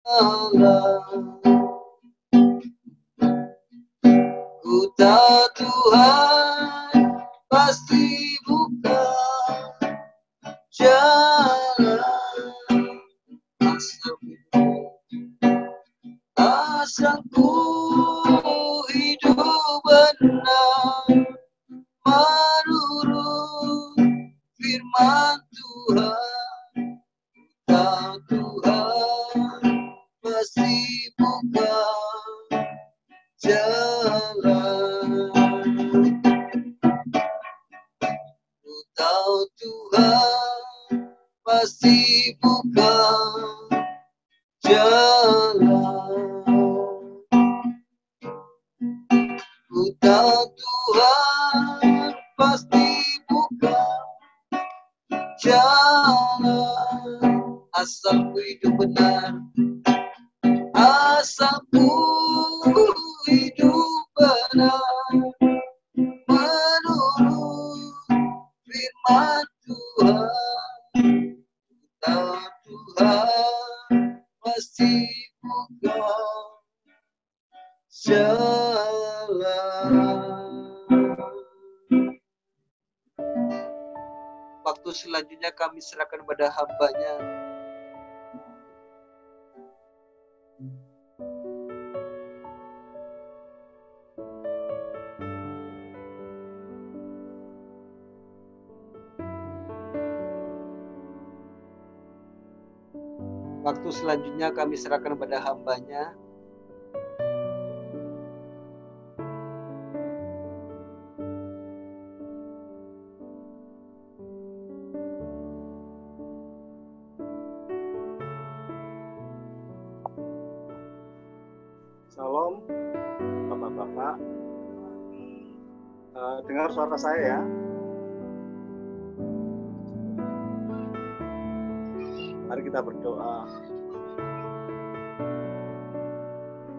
Ku tahu Tuhan pasti buka jalan, asal ku hidup benar menurut firman Tuhan. Tahu Tuhan pasti buka jalan. Ku tahu Tuhan pasti buka jalan. Ku tahu Tuhan pasti buka jalan, asal ku hidup benar, asal ku hidup benar menurut firman Tuhan. Tahu Tuhan pasti buka jalan. Waktu selanjutnya kami serahkan pada hamba-Nya. Waktu selanjutnya kami serahkan pada hamba-Nya. Salam, Bapak-Bapak. Dengar suara saya ya? Mari kita berdoa.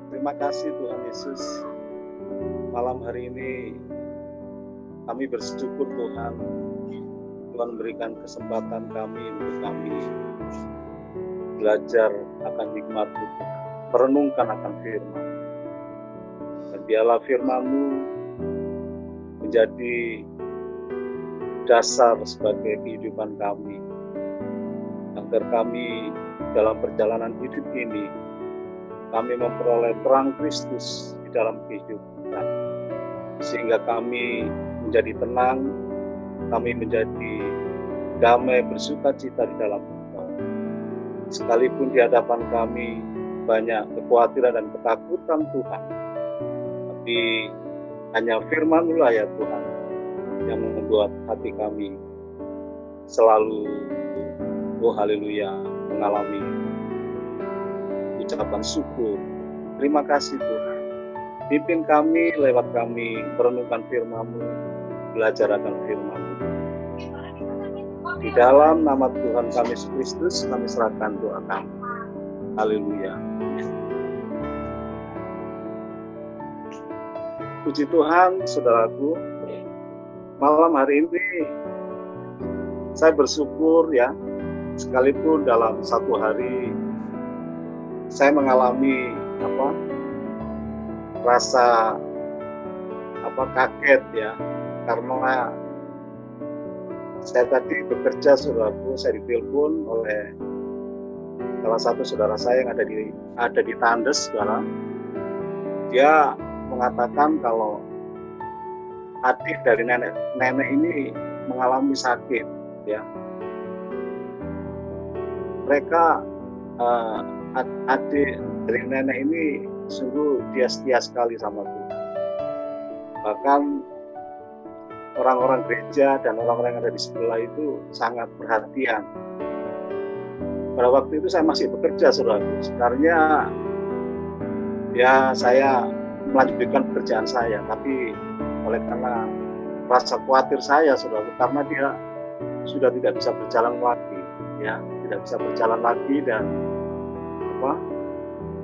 Terima kasih Tuhan Yesus. Malam hari ini kami bersyukur Tuhan. Tuhan memberikan kesempatan kami untuk kami belajar akan hikmat-Mu, merenungkan akan firman. Dan biarlah firman-Mu menjadi dasar sebagai kehidupan kami, agar kami dalam perjalanan hidup ini kami memperoleh terang Kristus di dalam kehidupan, sehingga kami menjadi tenang, kami menjadi damai, bersukacita di dalam Engkau. Sekalipun di hadapan kami banyak kekhawatiran dan ketakutan Tuhan, tapi hanya firman-Mu lah ya Tuhan yang membuat hati kami selalu, oh haleluya, mengalami ucapan syukur. Terima kasih Tuhan. Pimpin kami, lewat kami, merenungkan firman-Mu, belajar akan firman-Mu. Di dalam nama Tuhan kami Yesus Kristus, kami serahkan doa kami. Haleluya. Puji Tuhan, saudaraku. Malam hari ini saya bersyukur ya, sekalipun dalam satu hari saya mengalami rasa kaget ya, karena saya tadi bekerja, saudaraku, saya ditelepon oleh salah satu saudara saya yang ada di Tandes, saudara. Dia mengatakan kalau adik dari nenek ini mengalami sakit ya. Mereka adik dari nenek ini sungguh dia setia sekali sama Tuhan. Bahkan orang-orang gereja dan orang-orang yang ada di sebelah itu sangat perhatian. Pada waktu itu saya masih bekerja, saudara. Sebenarnya ya saya melanjutkan pekerjaan saya, tapi oleh karena rasa khawatir saya, saudara, karena dia sudah tidak bisa berjalan lagi, ya, tidak bisa berjalan lagi, dan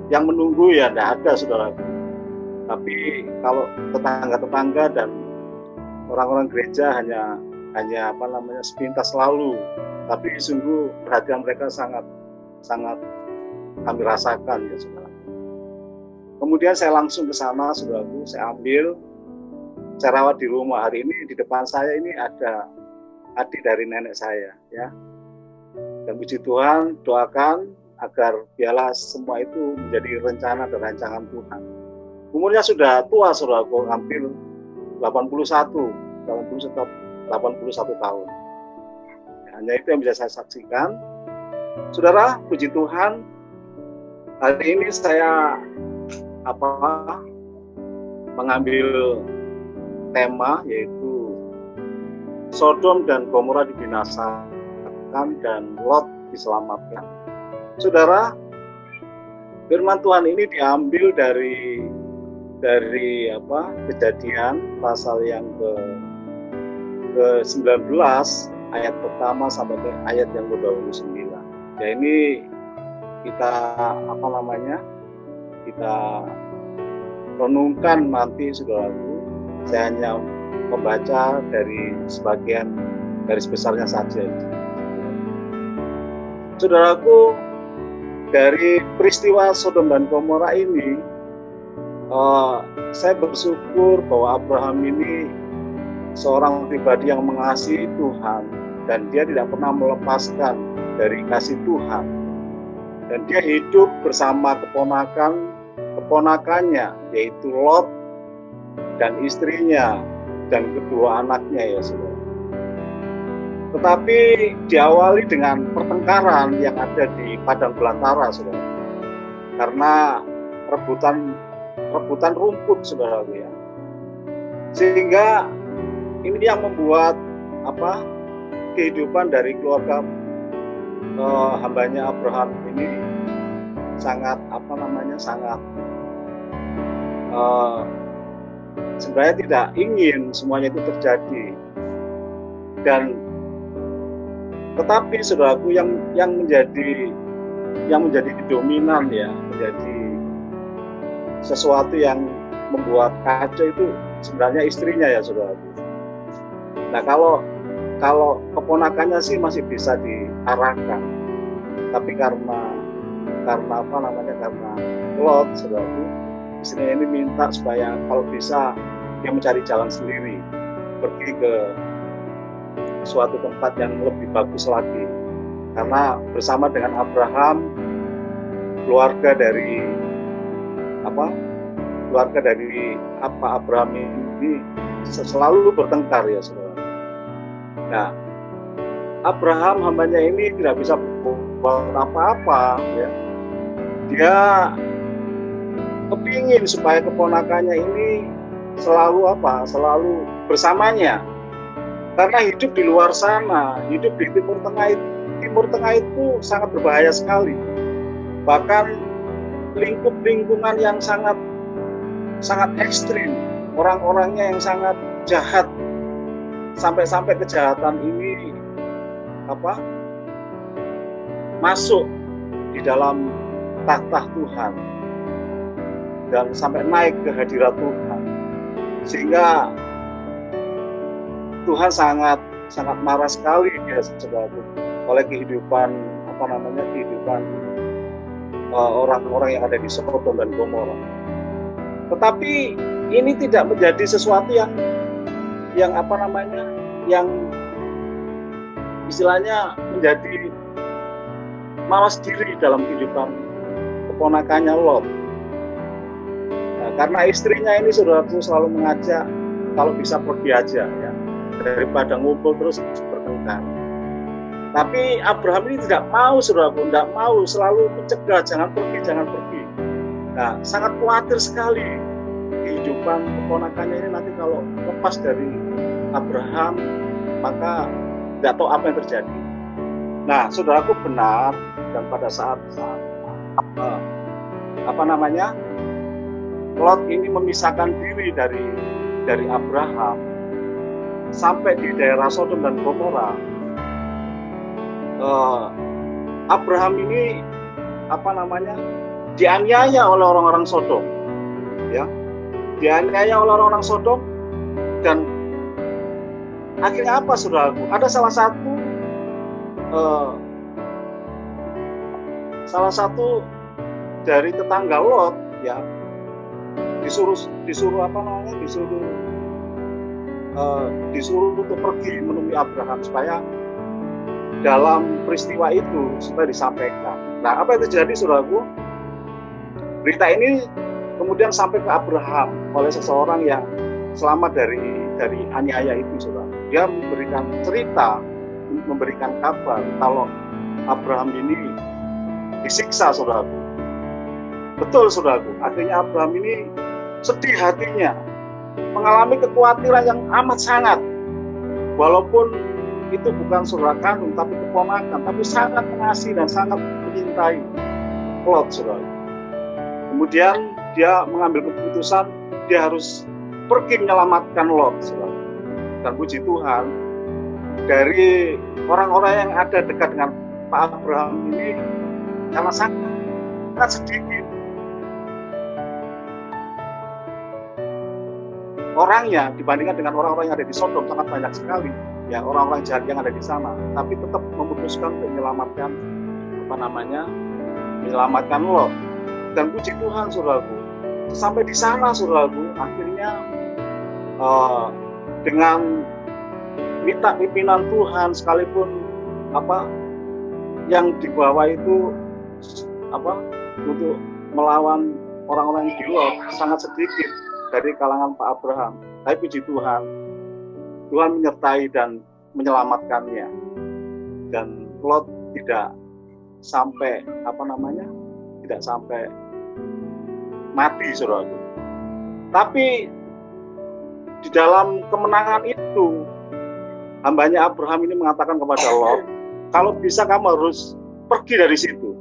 yang menunggu ya tidak ada, saudara. Tapi kalau tetangga-tetangga dan orang-orang gereja hanya sepintas lalu, tapi sungguh perhatian mereka sangat kami rasakan ya saudara. Kemudian saya langsung ke sana, saudaraku, saya ambil, saya rawat di rumah. Hari ini di depan saya ini ada adik dari nenek saya, ya. Dan puji Tuhan, doakan agar biarlah semua itu menjadi rencana dan rancangan Tuhan. Umurnya sudah tua, saudaraku, hampir 81 tahun. Hanya itu yang bisa saya saksikan. Saudara, puji Tuhan, hari ini saya mengambil tema yaitu Sodom dan Gomora dibinasakan dan Lot diselamatkan. Saudara, firman Tuhan ini diambil dari Kejadian pasal yang ke-19 ayat pertama sampai ke ayat yang ke-29. Ya, ini kita kita renungkan nanti, saudaraku. Saya hanya membaca dari sebagian garis besarnya saja. Saudaraku, dari peristiwa Sodom dan Gomora ini, saya bersyukur bahwa Abraham ini seorang pribadi yang mengasihi Tuhan dan dia tidak pernah melepaskan dari kasih Tuhan. Dan dia hidup bersama keponakannya, yaitu Lot dan istrinya dan kedua anaknya, ya saudara. Tetapi diawali dengan pertengkaran yang ada di padang belantara, saudara. Karena rebutan rumput, saudara, ya. Sehingga ini yang membuat kehidupan dari keluarga hambanya Abraham ini sangat sebenarnya tidak ingin semuanya itu terjadi. Dan tetapi saudaraku, yang menjadi dominan, ya, menjadi sesuatu yang membuat kacau itu sebenarnya istrinya, ya saudaraku. Nah, kalau keponakannya sih masih bisa diarahkan, tapi karena Lot, saudaraku, istrinya ini minta supaya kalau bisa dia mencari jalan sendiri, pergi ke suatu tempat yang lebih bagus lagi. Karena bersama dengan Abraham, keluarga dari Abraham ini selalu bertengkar, ya saudara. Nah, Abraham hambanya ini tidak bisa berbuat apa-apa, ya. Dia kepingin supaya keponakannya ini selalu bersamanya. Karena hidup di luar sana, hidup di Timur Tengah itu sangat berbahaya sekali. Bahkan lingkungan yang sangat ekstrim, orang-orangnya yang sangat jahat, sampai kejahatan ini masuk di dalam takhta Tuhan dan sampai naik ke hadirat Tuhan, sehingga Tuhan sangat marah sekali, ya saudara, oleh kehidupan orang-orang yang ada di Sodom dan Gomora. Tetapi ini tidak menjadi sesuatu yang istilahnya menjadi malas diri dalam kehidupan keponakannya Lot. Nah, karena istrinya ini saudara-saudara selalu mengajak kalau bisa pergi aja, ya, daripada ngumpul terus bertengkar. Tapi Abraham ini tidak mau, saudara-saudara, tidak mau, selalu mencegah, jangan pergi. Nah, sangat khawatir sekali kehidupan keponakannya ini nanti kalau lepas dari Abraham, maka tidak tahu apa yang terjadi. Nah, saudaraku, benar, dan pada saat Lot ini memisahkan diri dari Abraham sampai di daerah Sodom dan Gomora, Abraham ini dianiaya oleh orang-orang Sodom, ya, dianiaya oleh orang-orang Sodom. Dan akhirnya apa, saudaraku? Ada salah satu dari tetangga Lot ya disuruh untuk pergi menemui Abraham supaya dalam peristiwa itu supaya disampaikan. Nah, apa yang terjadi, saudaraku? Berita ini kemudian sampai ke Abraham oleh seseorang yang selamat dari aniaya itu, saudara. Dia memberikan kabar kalau Abraham ini disiksa, saudaraku. Betul, saudaraku. Akhirnya Abraham ini sedih hatinya, mengalami kekhawatiran yang amat sangat. Walaupun itu bukan saudara kandung, tapi keponakan, tapi sangat mengasihi dan sangat mencintai Lot, saudara. Kemudian dia mengambil keputusan, dia harus pergi menyelamatkan Lot, saudara. Dan puji Tuhan, dari orang-orang yang ada dekat dengan Pak Abraham ini, karena sangat sedikit orangnya dibandingkan dengan orang-orang yang ada di Sodom, sangat banyak sekali ya orang-orang jahat yang ada di sana, tapi tetap memutuskan untuk menyelamatkan Lot. Dan puji Tuhan, saudaraku, sampai di sana, saudaraku, akhirnya dengan minta pimpinan Tuhan, sekalipun yang dibawa itu untuk melawan orang-orang yang di Lot sangat sedikit dari kalangan Pak Abraham. Tapi puji Tuhan, Tuhan menyertai dan menyelamatkannya. Dan Lot tidak sampai mati, saudaraku. Tapi di dalam kemenangan itu, hambanya Abraham ini mengatakan kepada Lot, kalau bisa kamu harus pergi dari situ.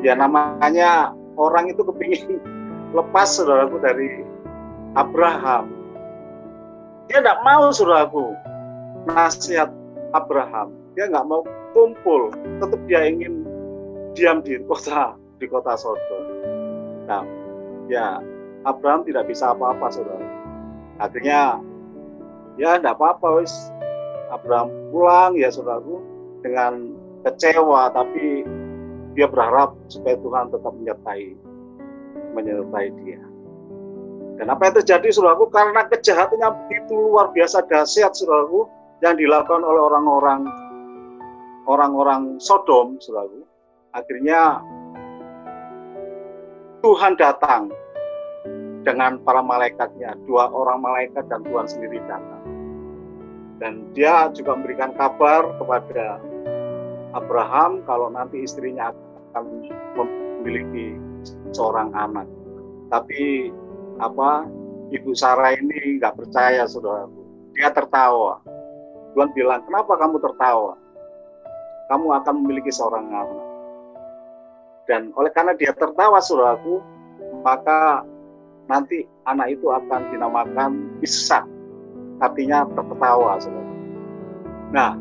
Ya, namanya orang itu kepingin lepas, saudaraku, dari Abraham. Dia tidak mau, saudaraku, nasihat Abraham. Dia nggak mau kumpul, tetap dia ingin diam di kota Sodom. Nah, ya Abraham tidak bisa apa-apa, saudara. Akhirnya, ya tidak apa-apa, wis. Abraham pulang, ya saudaraku, dengan kecewa, tapi dia berharap supaya Tuhan tetap menyertai dia. Dan apa yang terjadi, saudaraku, karena kejahatannya begitu luar biasa dahsyat, saudaraku, yang dilakukan oleh orang-orang Sodom, saudaraku, akhirnya Tuhan datang dengan para malaikatnya, 2 orang malaikat dan Tuhan sendiri datang. Dan dia juga memberikan kabar kepada Abraham kalau nanti istrinya akan memiliki seorang anak. Tapi Ibu Sarah ini nggak percaya, saudaraku. Dia tertawa. Tuhan bilang, kenapa kamu tertawa? Kamu akan memiliki seorang anak. Dan oleh karena dia tertawa, saudaraku, maka nanti anak itu akan dinamakan Ishak. Artinya tertawa, saudaraku. Nah,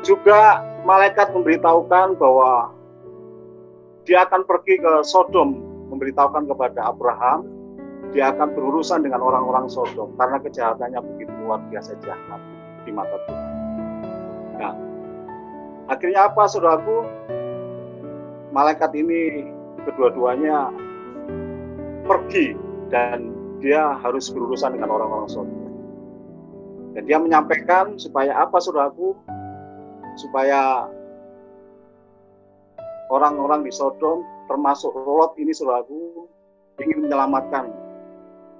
juga malaikat memberitahukan bahwa dia akan pergi ke Sodom, memberitahukan kepada Abraham, dia akan berurusan dengan orang-orang Sodom karena kejahatannya begitu luar biasa jahat di mata Tuhan. Nah, akhirnya apa, saudaraku? Malaikat ini kedua-duanya pergi dan dia harus berurusan dengan orang-orang Sodom. Dan dia menyampaikan supaya apa, saudaraku? Supaya orang-orang di Sodom, termasuk Lot ini, saudaraku, ingin menyelamatkan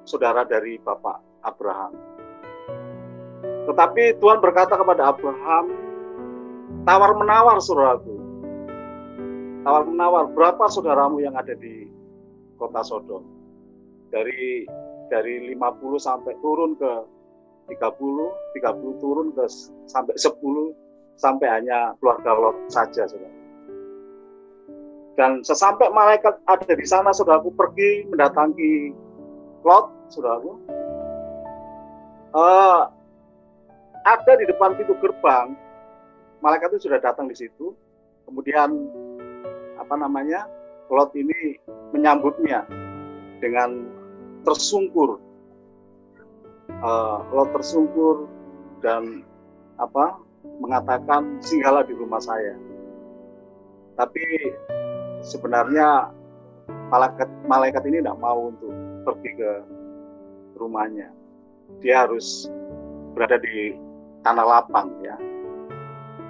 saudara dari Bapak Abraham. Tetapi Tuhan berkata kepada Abraham, tawar-menawar, saudaraku. Tawar-menawar, berapa saudaramu yang ada di kota Sodom? Dari 50 sampai turun ke 30 turun ke sampai 10, sampai hanya keluarga Lot saja, saudara. Dan sesampai malaikat ada di sana, saudaraku, pergi mendatangi Lot, saudaraku. Ada di depan pintu gerbang, malaikat itu sudah datang di situ. Kemudian Lot ini menyambutnya dengan tersungkur. Lot tersungkur dan mengatakan, singgahlah di rumah saya. Tapi sebenarnya malaikat ini tidak mau untuk pergi ke rumahnya. Dia harus berada di tanah lapang, ya,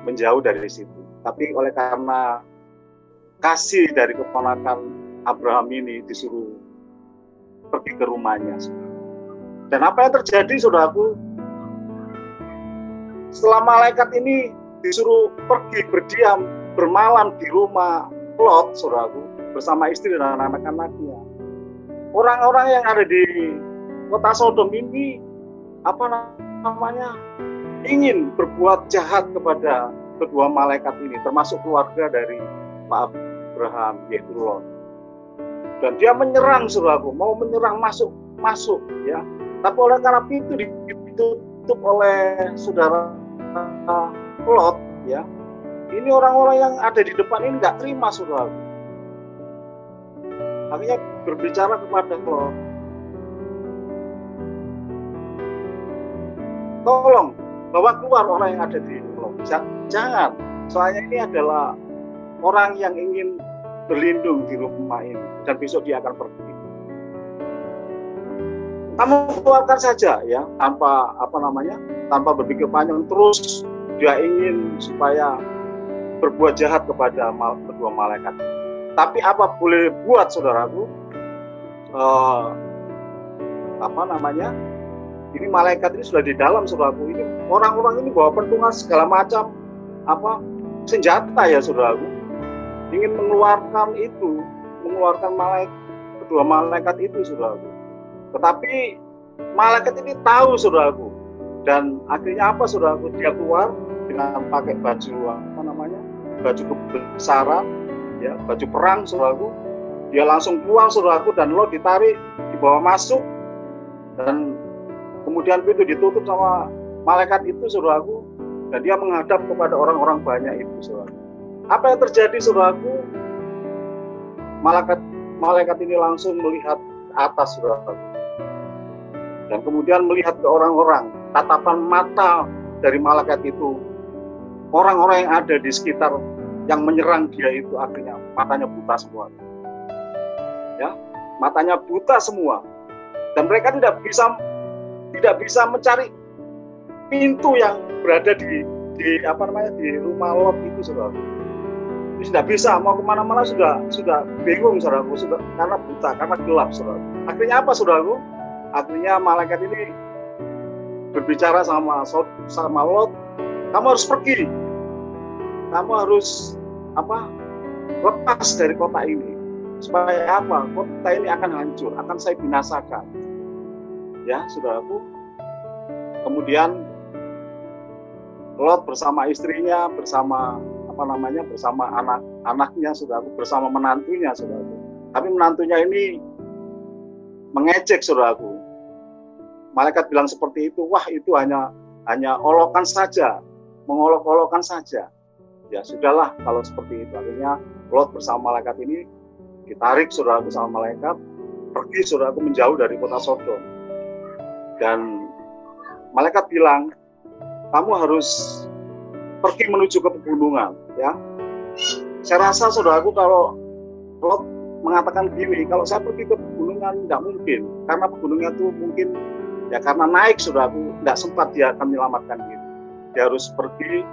menjauh dari situ. Tapi oleh karena kasih dari keponakan Abraham ini, disuruh pergi ke rumahnya. Dan apa yang terjadi, saudaraku? Setelah malaikat ini disuruh pergi berdiam, bermalam di rumah Lot, saudaraku, bersama istri dan anak-anaknya, orang-orang yang ada di kota Sodom ini ingin berbuat jahat kepada kedua malaikat ini, termasuk keluarga dari Pak Abraham, yaitu Lot. Dan dia menyerang, saudaraku, mau menyerang, masuk, ya. Tapi oleh karena pintu ditutup oleh saudara Lot, ya, ini orang-orang yang ada di depan ini nggak terima, saudaraku. Akhirnya berbicara kepada Lot, tolong bawa keluar orang yang ada di Lot. Jangan, soalnya ini adalah orang yang ingin berlindung di rumah ini, dan besok dia akan pergi. Kamu keluarkan saja, ya, tanpa berpikir panjang. Terus dia ingin supaya berbuat jahat kepada kedua malaikat. Tapi apa boleh buat, saudaraku? Ini malaikat ini sudah di dalam, saudaraku. Ini orang-orang ini bawa pentungan segala macam senjata, ya, saudaraku. Ingin mengeluarkan kedua malaikat itu, saudaraku. Tetapi malaikat ini tahu, saudaraku. Dan akhirnya apa, saudaraku? Dia keluar dengan pakai baju baju kebesaran, ya, baju perang, saudaraku. Dia langsung keluar, saudaraku, dan Lot ditarik, dibawa masuk, dan kemudian pintu ditutup sama malaikat itu, saudaraku, dan dia menghadap kepada orang-orang banyak itu, saudaraku. Apa yang terjadi, saudaraku? Malaikat ini langsung melihat ke atas, saudaraku, dan kemudian melihat ke orang-orang. Tatapan mata dari malaikat itu, orang-orang yang ada di sekitar yang menyerang dia itu, akhirnya matanya buta semua, ya, matanya buta semua, dan mereka tidak bisa mencari pintu yang berada di rumah Lot itu, saudara. Tidak bisa, mau kemana-mana sudah bingung, saudaraku, karena buta, karena gelap, saudara. Akhirnya apa, saudaraku? Akhirnya malaikat ini berbicara sama Lot, kamu harus pergi, kamu harus lepas dari kota ini, supaya apa? Kota ini akan hancur, akan saya binasakan, ya, saudaraku. Kemudian Lot bersama istrinya, bersama anak-anaknya, saudaraku, bersama menantunya, saudaraku. Tapi menantunya ini mengejek, saudaraku. Malaikat bilang seperti itu, wah, itu hanya olokan saja, mengolok-olokkan saja. Ya sudahlah kalau seperti itu. Akhirnya Lot bersama malaikat ini ditarik, saudaraku, sama malaikat, pergi, saudaraku, menjauh dari kota Sodom. Dan malaikat bilang, kamu harus pergi menuju ke pegunungan, ya. Saya rasa, saudaraku, kalau Lot mengatakan gini, kalau saya pergi ke pegunungan tidak mungkin, karena pegunungan itu mungkin, ya, karena naik, saudaraku, tidak sempat dia akan menyelamatkan diri. Dia harus pergi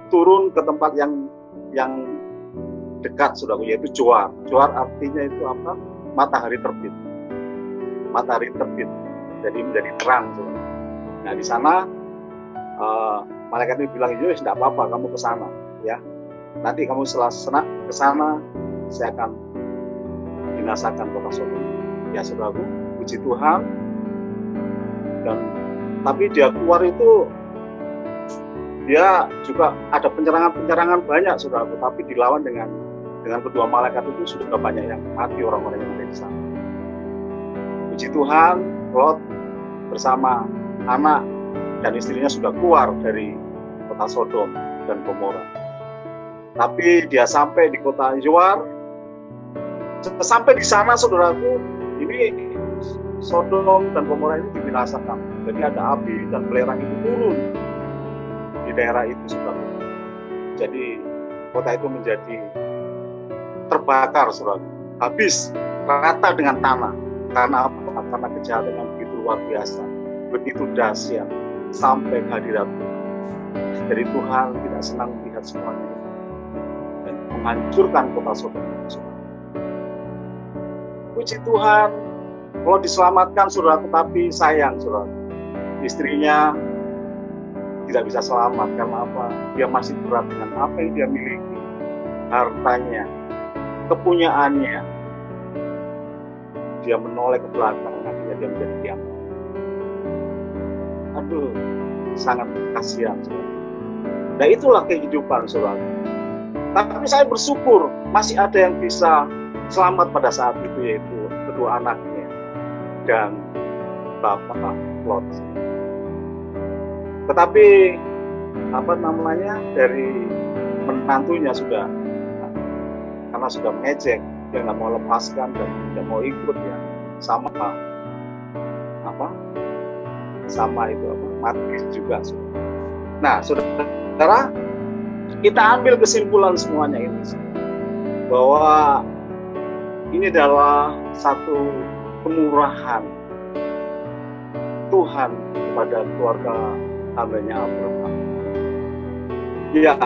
turun ke tempat yang dekat, saudaraku, yaitu Zoar. Zoar artinya itu apa? Matahari terbit. Matahari terbit, jadi menjadi terang, saudara. Nah, di sana malaikat ini bilang, ya, tidak apa-apa, kamu ke sana, ya. Nanti kamu setelah ke sana, saya akan binasakan kota Sodom. Ya, saudaraku, puji Tuhan. Dan tapi dia keluar itu, dia juga ada penyerangan banyak, saudaraku, tapi dilawan dengan kedua malaikat itu sudah banyak yang mati, orang-orang yang ada di sana. Puji Tuhan, Lot bersama anak dan istrinya sudah keluar dari kota Sodom dan Gomora. Tapi dia sampai di kota Zoar. Sampai di sana, saudaraku, ini Sodom dan Gomora ini dibinasakan. Jadi ada api dan belerang itu turun di daerah itu, saudara. Jadi kota itu menjadi terbakar, saudara. Habis rata dengan tanah. Karena apa? Karena kejahatan yang begitu luar biasa, begitu dahsyat sampai kehadiran Tuhan. Jadi Tuhan tidak senang melihat semuanya dan menghancurkan kota Sodom. Puji Tuhan, kalau diselamatkan saudara, tetapi sayang saudara, istrinya tidak bisa selamat. Karena apa? Dia masih berat dengan apa yang dia miliki, hartanya, kepunyaannya. Dia menoleh ke belakang, akhirnya dia menjadi diam. Aduh, sangat kasihan saudara. Nah, itulah kehidupan saudara. Tapi saya bersyukur masih ada yang bisa selamat pada saat itu, yaitu kedua anaknya dan Bapak Lot. Tetapi dari menantunya sudah, karena sudah mengejek, dia nggak mau lepaskan dan tidak mau ikut ya, sama mati juga. Nah, saudara, kita ambil kesimpulan semuanya ini bahwa ini adalah satu kemurahan Tuhan kepada keluarga hambanya Abraham. Ya,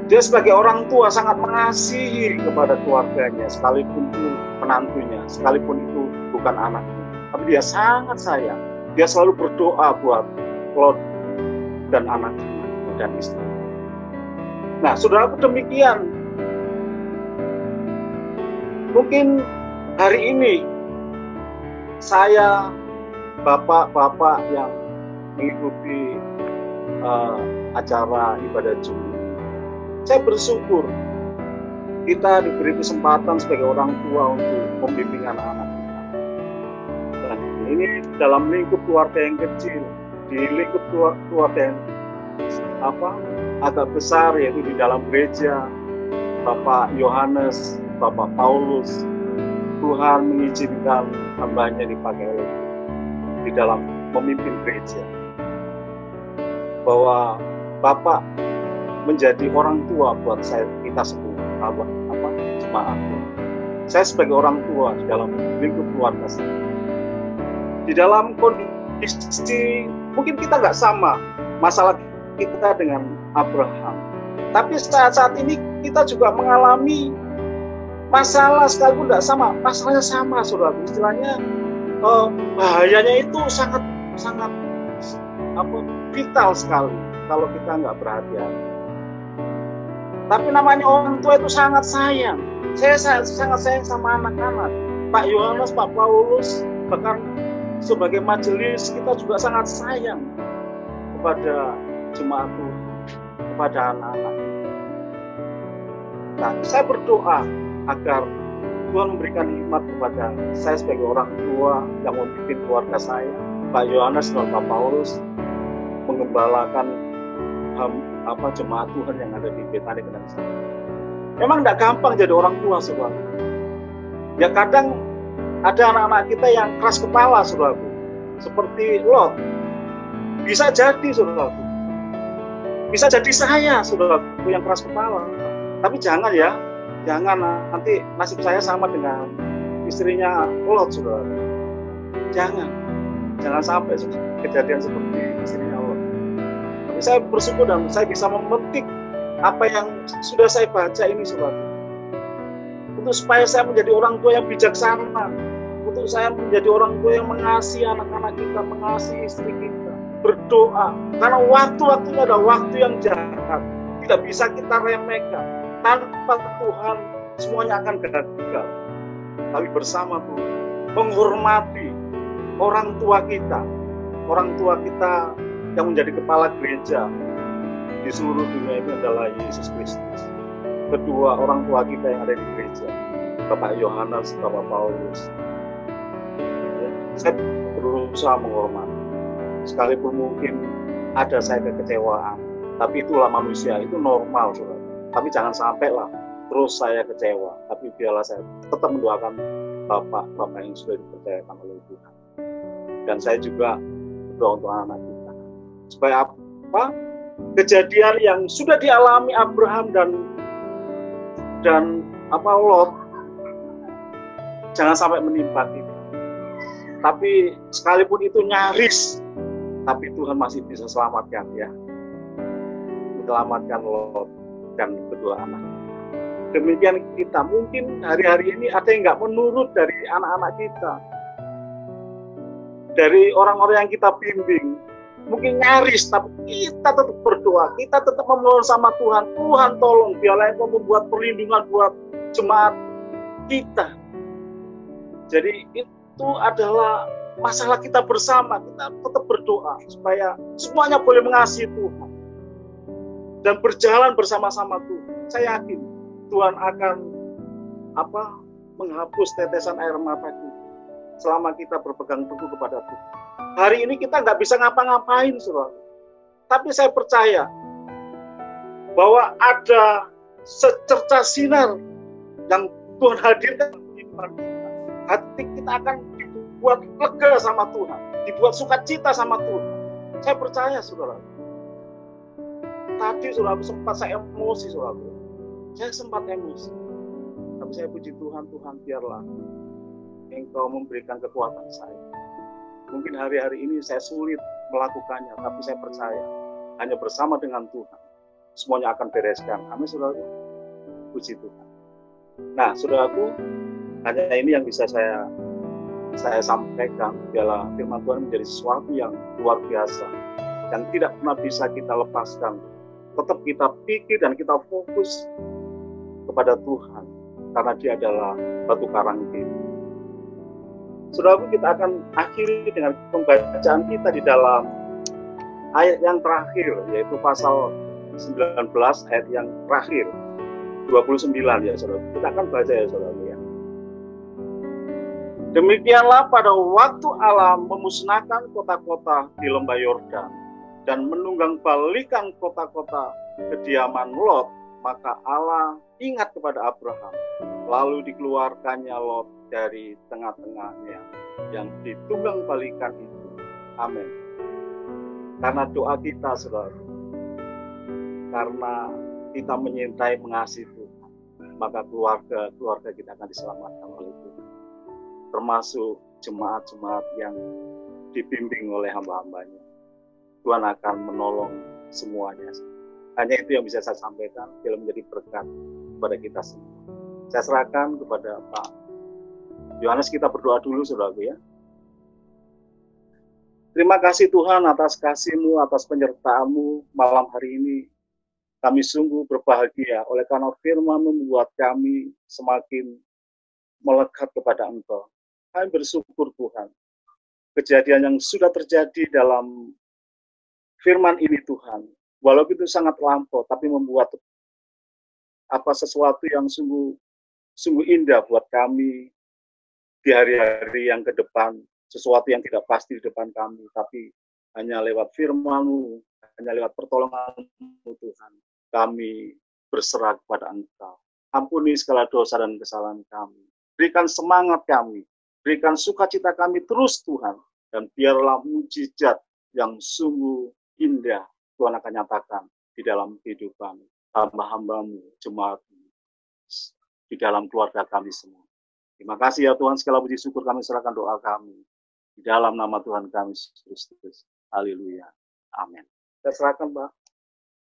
dia sebagai orang tua sangat mengasihi kepada keluarganya, sekalipun itu menantunya, sekalipun itu bukan anaknya. Tapi dia sangat sayang. Dia selalu berdoa buat Lot dan anaknya dan istri. Nah, saudaraku, demikian. Mungkin hari ini saya, bapak-bapak yang mengikuti acara ibadah Jumat, saya bersyukur kita diberi kesempatan sebagai orang tua untuk membimbing anak-anak kita. Dan ini dalam lingkup keluarga yang kecil, di lingkup keluarga yang agak besar, yaitu di dalam gereja, Bapak Yohanes, Bapak Paulus, Tuhan mengizinkan hambanya dipakai oleh di dalam memimpin gereja. Bahwa Bapak menjadi orang tua buat kita semua, jemaat. Saya sebagai orang tua di dalam lingkup keluarga saya. Di dalam kondisi mungkin kita nggak sama masalah kita dengan Abraham, tapi saat ini kita juga mengalami masalah, sekalipun tidak sama, masalahnya sama, saudara. Istilahnya bahayanya itu sangat vital sekali kalau kita nggak berhati-hati. Tapi namanya orang tua itu sangat sayang. Saya sangat sayang sama anak-anak. Pak Yohanes, Pak Paulus, bahkan sebagai majelis kita juga sangat sayang kepada jemaat Tuhan, kepada anak-anak. Nah, saya berdoa agar Tuhan memberikan hikmat kepada saya sebagai orang tua yang memimpin keluarga saya, Pak Yohanes dan Pak Paulus, mengembalakan jemaat Tuhan yang ada di Betani Kendang. Memang tidak gampang jadi orang tua, saudara. Ya, kadang ada anak-anak kita yang keras kepala, saudara. Seperti Lot. Bisa jadi, saudara. Bisa jadi saya, saudara, yang keras kepala. Tapi jangan nanti nasib saya sama dengan istrinya Lot, saudara. Jangan sampai kejadian seperti istrinya Lot. Tapi saya bersyukur dan saya bisa memetik apa yang sudah saya baca ini, saudara. Untuk supaya saya menjadi orang tua yang bijaksana, untuk saya menjadi orang tua yang mengasihi anak-anak kita, mengasihi istri kita, berdoa. Karena waktu-waktunya ada waktu yang jahat, tidak bisa kita remehkan. Tanpa Tuhan semuanya akan gagal. Tapi bersama Tuhan, menghormati orang tua kita yang menjadi kepala gereja di seluruh dunia itu adalah Yesus Kristus. Kedua, orang tua kita yang ada di gereja, Bapak Yohanes, Bapak Paulus. Saya berusaha menghormati. Sekalipun mungkin ada saya kekecewaan, tapi itulah manusia, itu normal, saudara. Tapi jangan sampailah terus saya kecewa, tapi biarlah saya tetap mendoakan Bapak yang sudah dipercayakan oleh Tuhan. Dan saya juga berdoa untuk anak kita. Supaya apa? Kejadian yang sudah dialami Abraham dan Lot, jangan sampai menimpa kita. Tapi sekalipun itu nyaris, tapi Tuhan masih bisa selamatkan ya. Menyelamatkan Lot dan kedua anak. Demikian kita, mungkin hari-hari ini ada yang nggak menurut dari anak-anak kita, dari orang-orang yang kita bimbing. Mungkin nyaris, tapi kita tetap berdoa, kita tetap memohon sama Tuhan. Tuhan tolong, biarlah Engkau membuat perlindungan buat jemaat kita. Jadi itu adalah masalah kita bersama. Kita tetap berdoa supaya semuanya boleh mengasihi Tuhan dan berjalan bersama-sama Tuhan. Saya yakin Tuhan akan menghapus tetesan air mata kita selama kita berpegang teguh kepada Tuhan. Hari ini kita nggak bisa ngapa-ngapain, saudara. Tapi saya percaya bahwa ada secercah sinar yang Tuhan hadirkan di depan kita. Hati kita akan dibuat lega sama Tuhan, dibuat sukacita sama Tuhan. Saya percaya, saudara. Tadi, saudara, sempat saya emosi, saudara. Saya sempat emosi. Tapi saya puji Tuhan, Tuhan biarlah Engkau memberikan kekuatan saya. Mungkin hari-hari ini saya sulit melakukannya, tapi saya percaya hanya bersama dengan Tuhan semuanya akan bereskan. Amin, saudaraku. Puji Tuhan. Nah, saudaraku, hanya ini yang bisa saya sampaikan. Biarlah firman Tuhan menjadi sesuatu yang luar biasa, yang tidak pernah bisa kita lepaskan. Tetap kita pikir dan kita fokus kepada Tuhan, karena Dia adalah batu karang kita. Saudaraku, kita akan akhiri dengan pembacaan kita di dalam ayat yang terakhir, yaitu pasal 19 ayat yang terakhir, 29 ya saudara. Kita akan baca ya saudara ya. Demikianlah pada waktu Allah memusnahkan kota-kota di lembah Yordan dan menunggang balikan kota-kota kediaman Lot, maka Allah ingat kepada Abraham, lalu dikeluarkannya Lot dari tengah-tengahnya yang ditunggang balikan itu. Amin. Karena doa kita, saudara, karena kita menyintai, mengasihi Tuhan, maka keluarga kita akan diselamatkan oleh Tuhan. Termasuk jemaat-jemaat yang dibimbing oleh hamba-hambanya. Tuhan akan menolong semuanya. Hanya itu yang bisa saya sampaikan, bila menjadi berkat kepada kita semua. Saya serahkan kepada Pak Yohanes, kita berdoa dulu saudaraku ya. Terima kasih Tuhan atas kasih-Mu, atas penyertaan-Mu malam hari ini. Kami sungguh berbahagia oleh karena firman-Mu membuat kami semakin melekat kepada Engkau. Kami bersyukur Tuhan. Kejadian yang sudah terjadi dalam firman ini Tuhan, walaupun itu sangat lampau, tapi membuat sesuatu yang sungguh indah buat kami di hari-hari yang ke depan, sesuatu yang tidak pasti di depan kami, tapi hanya lewat firman-Mu, hanya lewat pertolongan-Mu Tuhan, kami berserah kepada Engkau. Ampuni segala dosa dan kesalahan kami. Berikan semangat kami, berikan sukacita kami terus Tuhan, dan biarlah mujizat yang sungguh indah Tuhan akan nyatakan di dalam kehidupan hamba-hamba-Mu, jemaat-Mu, di dalam keluarga kami semua. Terima kasih ya Tuhan, segala puji syukur kami serahkan doa kami di dalam nama Tuhan kami Yesus Kristus. Haleluya. Amin. Saya serahkan Pak